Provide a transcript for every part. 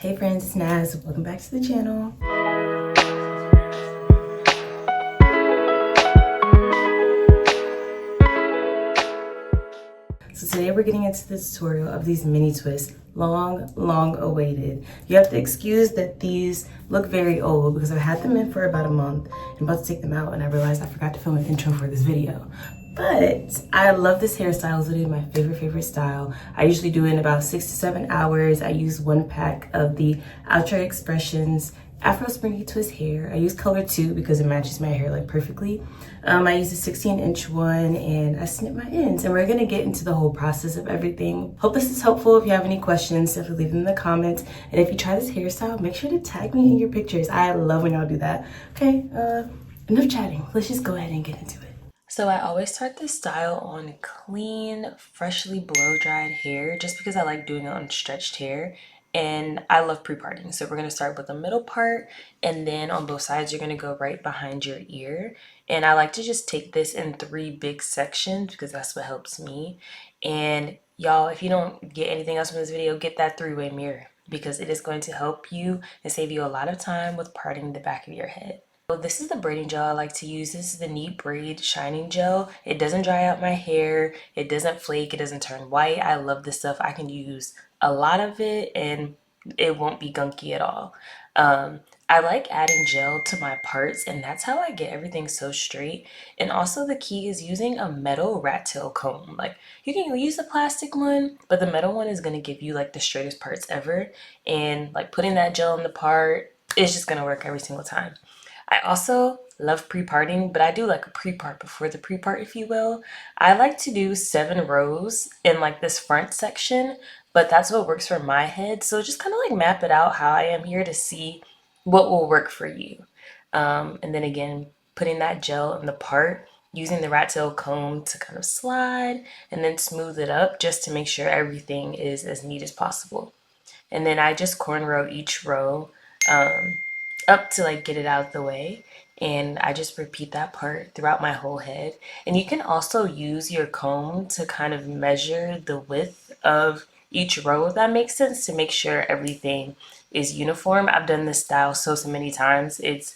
Hey friends, it's Naz. Welcome back to the channel. So today we're getting into the tutorial of these mini twists, long awaited. You have to excuse that these look very old because I've had them in for about a month. I'm about to take them out and I realized I forgot to film an intro for this video. But I love this hairstyle. It's literally my favorite style. I usually do it in about 6 to 7 hours. I use 1 pack of the Outre Expressions Afro Springy Twist hair. I use color 2 because it matches my hair like perfectly. I use a 16-inch one and I snip my ends, and we're gonna get into the whole process of everything. Hope this is helpful. If you have any questions, definitely leave them in the comments. And if you try this hairstyle, make sure to tag me in your pictures. I love when y'all do that. Okay, enough chatting. Let's just go ahead and get into it. So I always start this style on clean, freshly blow-dried hair just because I like doing it on stretched hair. And I love pre-parting. So we're going to start with the middle part, and then on both sides you're going to go right behind your ear. And I like to just take this in 3 big sections because that's what helps me. And y'all, if you don't get anything else from this video, get that 3-way mirror because it is going to help you and save you a lot of time with parting the back of your head. So this is the braiding gel I like to use. This is the Neat Braid Shining Gel. It doesn't dry out my hair. It doesn't flake. It doesn't turn white. I love this stuff. I can use a lot of it and it won't be gunky at all. I like adding gel to my parts, and that's how I get everything so straight. And also the key is using a metal rat tail comb. Like, you can use the plastic one, but the metal one is going to give you like the straightest parts ever. And like putting that gel in the part is just going to work every single time. I also love pre-parting, but I do like a pre-part before the pre-part, if you will. I like to do 7 rows in like this front section, but that's what works for my head. So just kind of like map it out how I am here to see what will work for you. And then again, putting that gel in the part, using the rat tail comb to kind of slide and then smooth it up just to make sure everything is as neat as possible. And then I just cornrow each row up to like get it out of the way, and I just repeat that part throughout my whole head. And you can also use your comb to kind of measure the width of each row, if that makes sense, to make sure everything is uniform. I've done this style so many times, it's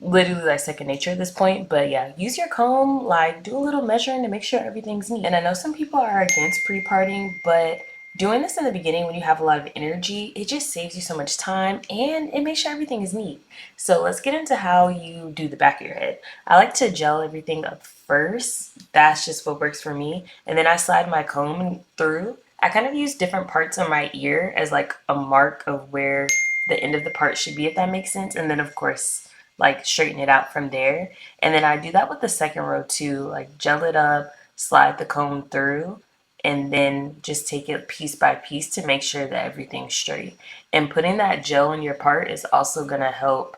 literally like second nature at this point. But yeah, use your comb, like do a little measuring to make sure everything's neat. And I know some people are against pre-parting, but doing this in the beginning when you have a lot of energy, it just saves you so much time and it makes sure everything is neat. So let's get into how you do the back of your head. I like to gel everything up first. That's just what works for me. And then I slide my comb through. I kind of use different parts of my ear as like a mark of where the end of the part should be, if that makes sense. And then of course, like straighten it out from there. And then I do that with the second row too, like gel it up, slide the comb through, and then just take it piece by piece to make sure that everything's straight. And putting that gel in your part is also gonna help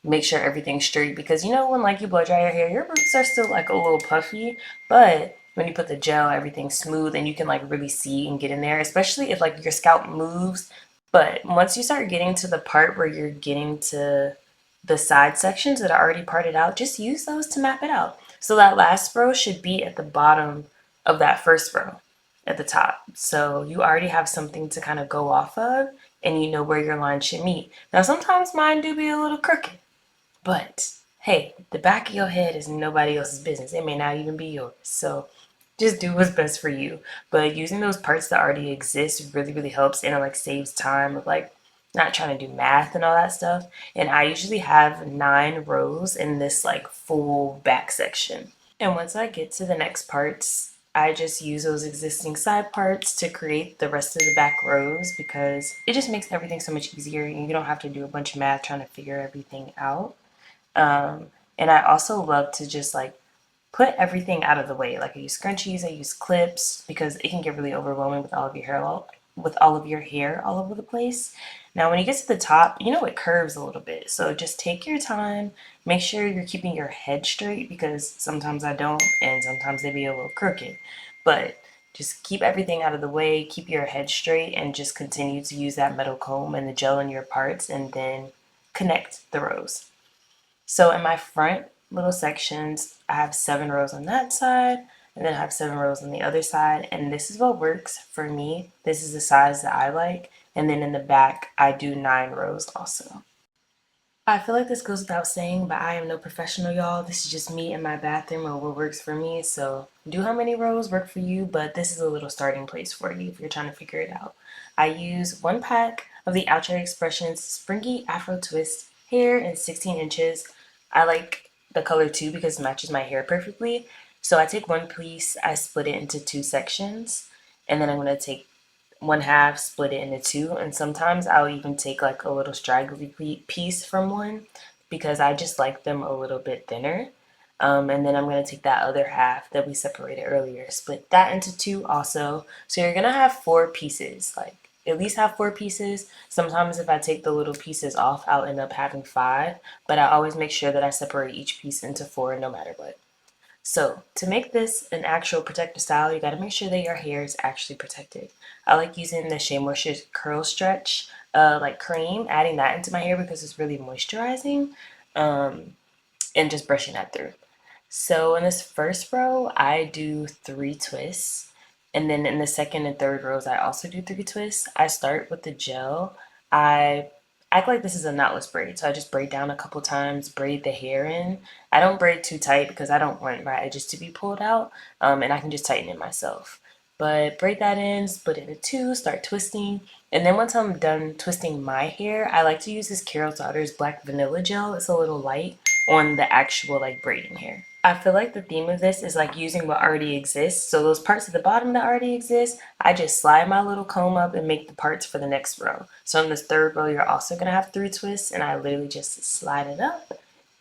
make sure everything's straight, because you know when like you blow dry your hair, your roots are still like a little puffy, but when you put the gel, everything's smooth and you can like really see and get in there, especially if like your scalp moves. But once you start getting to the part where you're getting to the side sections that are already parted out, just use those to map it out. So that last row should be at the bottom of that first row at the top. So you already have something to kind of go off of and you know where your line should meet. Now sometimes mine do be a little crooked, but hey, the back of your head is nobody else's business. It may not even be yours. So just do what's best for you. But using those parts that already exist really helps, and it like saves time of like not trying to do math and all that stuff. And I usually have 9 rows in this like full back section. And once I get to the next parts, I just use those existing side parts to create the rest of the back rows because it just makes everything so much easier and you don't have to do a bunch of math trying to figure everything out. And I also love to just like put everything out of the way. Like I use scrunchies, I use clips because it can get really overwhelming with all of your hair all over the place. Now when you get to the top, you know it curves a little bit. So just take your time, make sure you're keeping your head straight because sometimes I don't and sometimes they be a little crooked. But just keep everything out of the way, keep your head straight, and just continue to use that metal comb and the gel in your parts and then connect the rows. So in my front little sections, I have 7 rows on that side, and then I have 7 rows on the other side, and this is what works for me. This is the size that I like, And then in the back, I do 9 rows also. I feel like this goes without saying, but I am no professional, y'all. This is just me in my bathroom or what works for me. So do how many rows work for you, but this is a little starting place for you if you're trying to figure it out. I use 1 pack of the Outre Expressions Springy Afro Twist hair in 16 inches. I like the color too because it matches my hair perfectly. So I take one piece, I split it into 2 sections, and then I'm going to take 1/2, split it into 2, and sometimes I'll even take like a little straggly piece from one because I just like them a little bit thinner. And then I'm going to take that other half that we separated earlier, split that into 2 also. So you're going to have 4 pieces, like at least have 4 pieces. Sometimes if I take the little pieces off, I'll end up having 5, but I always make sure that I separate each piece into 4 no matter what. So to make this an actual protective style, you got to make sure that your hair is actually protected. I like using the Shea Moisture Curl Stretch like cream, adding that into my hair because it's really moisturizing, and just brushing that through. So in this first row, I do 3 twists. And then in the second and third rows, I also do 3 twists. I start with the gel. I act like this is a knotless braid. So I just braid down a couple times, braid the hair in. I don't braid too tight because I don't want my edges to be pulled out. And I can just tighten it myself. But braid that in, split it into 2, start twisting. And then once I'm done twisting my hair, I like to use this Carol Daughter's Black Vanilla Gel. It's a little light on the actual like braiding hair. I feel like the theme of this is like using what already exists. So those parts at the bottom that already exist, I just slide my little comb up and make the parts for the next row. So in this third row, you're also gonna have 3 twists, and I literally just slide it up,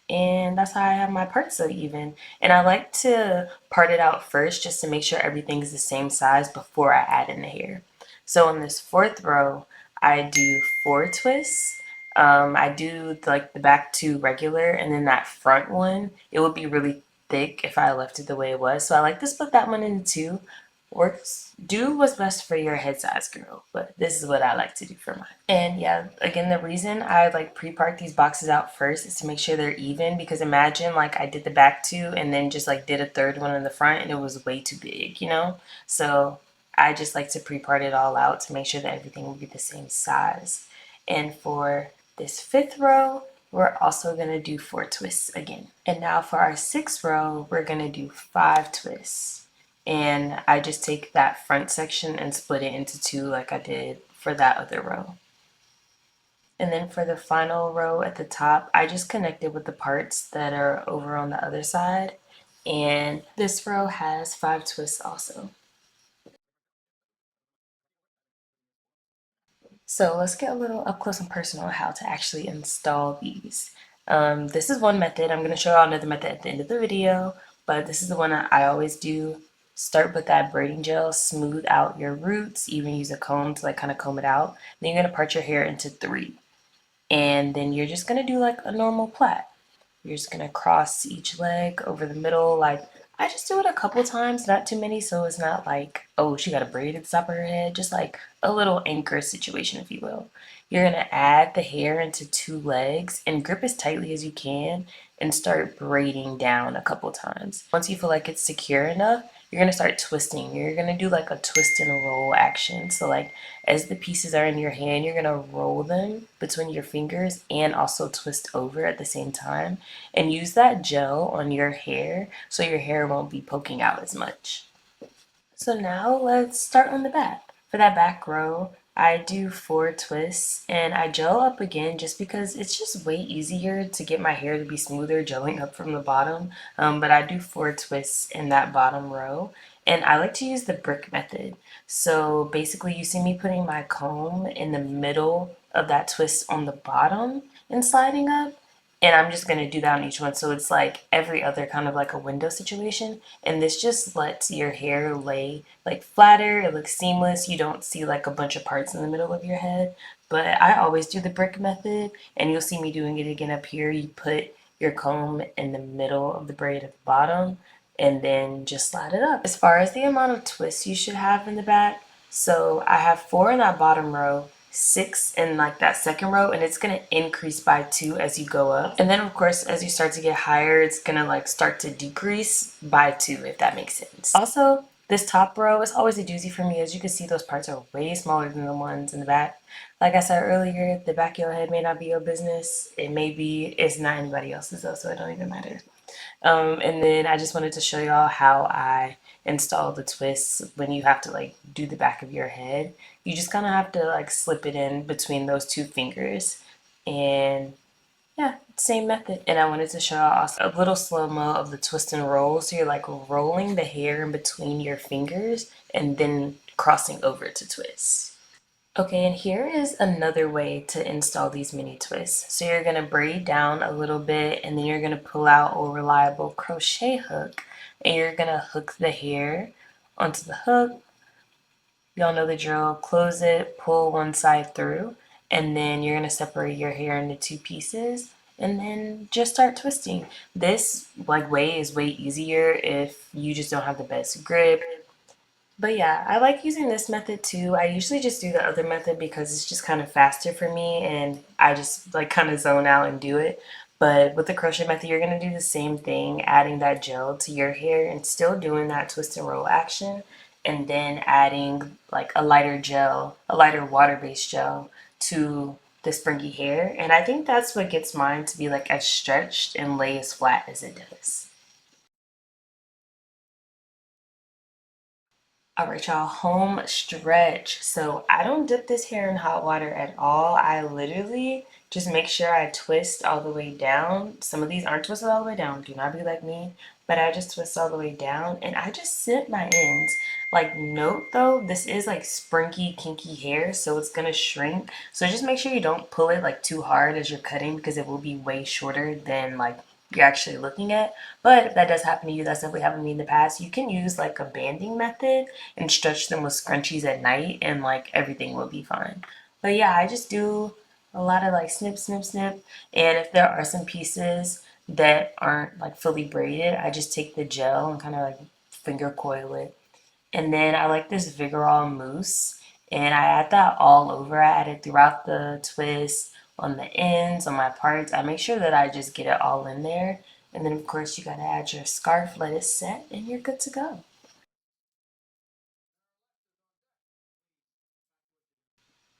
and that's how I have my parts so even. And I like to part it out first just to make sure everything is the same size before I add in the hair. So in this fourth row, I do 4 twists. I do like the back 2 regular, and then that front one, it would be really thick if I left it the way it was. So I like to split that one into 2. Do what's best for your head size, girl, but this is what I like to do for mine. And yeah, again, the reason I like pre-part these boxes out first is to make sure they're even, because imagine like I did the back 2 and then just like did a third one in the front and it was way too big, you know? So I just like to pre-part it all out to make sure that everything will be the same size. And for this 5th row, we're also going to do 4 twists again. And now for our 6th row, we're going to do 5 twists. And I just take that front section and split it into 2 like I did for that other row. And then for the final row at the top, I just connected with the parts that are over on the other side. And this row has 5 twists also. So let's get a little up close and personal on how to actually install these. This is one method. I'm going to show you another method at the end of the video, but this is the one I always do. Start with that braiding gel, smooth out your roots, even use a comb to like kind of comb it out. Then you're going to part your hair into 3. And then you're just going to do like a normal plait. You're just going to cross each leg over the middle. Like, I just do it a couple times, not too many, so it's not like, oh, she got a braid at the top of her head. Just like a little anchor situation, if you will. You're going to add the hair into 2 legs and grip as tightly as you can and start braiding down a couple times. Once you feel like it's secure enough, you're going to start twisting. You're going to do like a twist and a roll action. So like as the pieces are in your hand, you're going to roll them between your fingers and also twist over at the same time, and use that gel on your hair so your hair won't be poking out as much. So now let's start on the back. For that back row, I do 4 twists and I gel up again just because it's just way easier to get my hair to be smoother gelling up from the bottom. But I do 4 twists in that bottom row, and I like to use the brick method. So basically you see me putting my comb in the middle of that twist on the bottom and sliding up. And I'm just going to do that on each one. So it's like every other kind of like a window situation. And this just lets your hair lay like flatter. It looks seamless. You don't see like a bunch of parts in the middle of your head. But I always do the brick method. And you'll see me doing it again up here. You put your comb in the middle of the braid at the bottom and then just slide it up. As far as the amount of twists you should have in the back, so I have 4 in that bottom row, 6 in like that second row, and it's gonna increase by 2 as you go up. And then of course, as you start to get higher, it's gonna like start to decrease by 2, if that makes sense. Also, This top row is always a doozy for me. As you can see, those parts are way smaller than the ones in the back. Like I said earlier, the back of your head may not be your business. It may be, it's not anybody else's though, so it don't even matter. And then I just wanted to show y'all how I install the twists when you have to like do the back of your head. You just kind of have to like slip it in between those two fingers, and yeah, same method. And I wanted to show y'all also a little slow-mo of the twist and roll. So you're like rolling the hair in between your fingers and then crossing over to twist. Okay, and here is another way to install these mini twists. So you're gonna braid down a little bit and then you're gonna pull out a reliable crochet hook and you're gonna hook the hair onto the hook. Y'all know the drill. Close it, pull one side through, and then you're gonna separate your hair into two pieces and then just start twisting. This like way is way easier if you just don't have the best grip. But yeah, I like using this method too. I usually just do the other method because it's just kind of faster for me and I just like kind of zone out and do it. But with the crochet method, you're going to do the same thing, adding that gel to your hair and still doing that twist and roll action. And then adding like a lighter gel, a lighter water-based gel to the springy hair. And I think that's what gets mine to be like as stretched and lay as flat as it does. All right, y'all, home stretch. So I don't dip this hair in hot water at all. I literally just make sure I twist all the way down. Some of these aren't twisted all the way down. Do not be like me. But I just twist all the way down and I just snip my ends. Like, note though, this is like springy, kinky hair, so it's gonna shrink. So just make sure you don't pull it like too hard as you're cutting because it will be way shorter than like you're actually looking at. But if that does happen to you, that's definitely happened to me in the past. You can use like a banding method and stretch them with scrunchies at night and like everything will be fine. But yeah, I just do a lot of like snip, snip, snip. And if there are some pieces that aren't like fully braided, I just take the gel and kind of like finger coil it. And then I like this Vigorol mousse and I add that all over. I add it throughout the twist, on the ends, on my parts. I make sure that I just get it all in there. And then of course you gotta add your scarf, let it set, and you're good to go.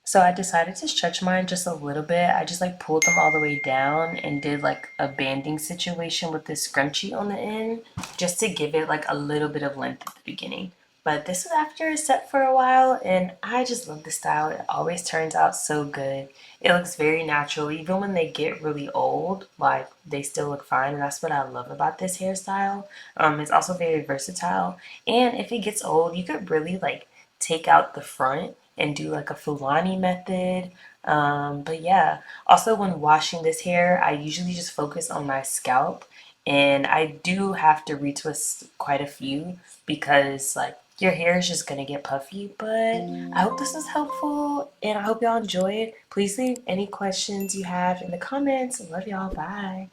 So I decided to stretch mine just a little bit. I just like pulled them all the way down and did like a banding situation with this scrunchie on the end just to give it like a little bit of length at the beginning. But this is after it's set for a while and I just love the style. It always turns out so good. It looks very natural even when they get really old, like they still look fine, and that's what I love about this hairstyle. It's also very versatile, and if it gets old, you could really like take out the front and do like a Fulani method. But yeah, also when washing this hair, I usually just focus on my scalp and I do have to retwist quite a few because like your hair is just gonna get puffy. But I hope this was helpful and I hope y'all enjoyed. Please leave any questions you have in the comments. Love y'all. Bye.